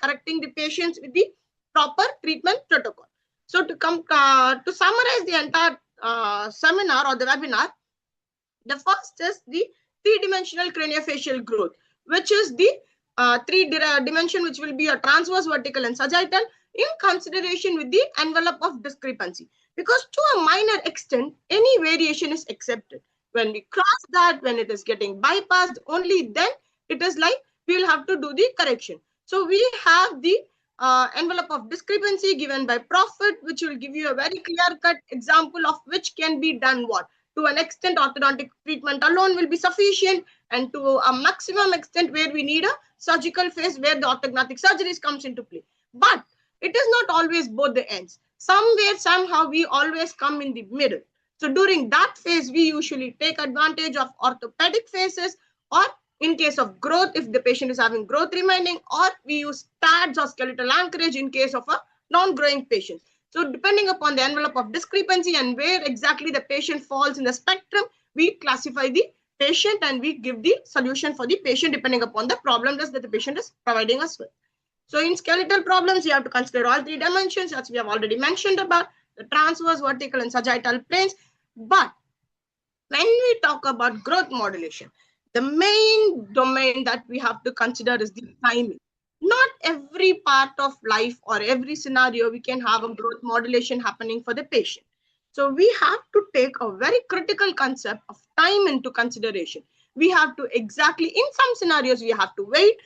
correcting the patients with the proper treatment protocol. So to summarize the entire seminar or the webinar, the first is the three-dimensional craniofacial growth, which is the three-dimension which will be a transverse, vertical, and sagittal in consideration with the envelope of discrepancy. Because to a minor extent, any variation is accepted. When we cross that, when it is getting bypassed, only then it is like we will have to do the correction. So we have the envelope of discrepancy given by Profit, which will give you a very clear-cut example of which can be done what. To an extent, orthodontic treatment alone will be sufficient, and to a maximum extent where we need a surgical phase where the orthognathic surgeries comes into play. But it is not always both the ends. Somewhere, somehow, we always come in the middle. So during that phase, we usually take advantage of orthopedic phases, or in case of growth, if the patient is having growth remaining, or we use TADs or skeletal anchorage in case of a non-growing patient. So depending upon the envelope of discrepancy and where exactly the patient falls in the spectrum, we classify the patient and we give the solution for the patient depending upon the problem that the patient is providing us with. So in skeletal problems, you have to consider all three dimensions, as we have already mentioned about the transverse, vertical, and sagittal planes. But when we talk about growth modulation, the main domain that we have to consider is the timing. Not every part of life or every scenario we can have a growth modulation happening for the patient. So we have to take a very critical concept of time into consideration. We have to exactly, in some scenarios, we have to wait.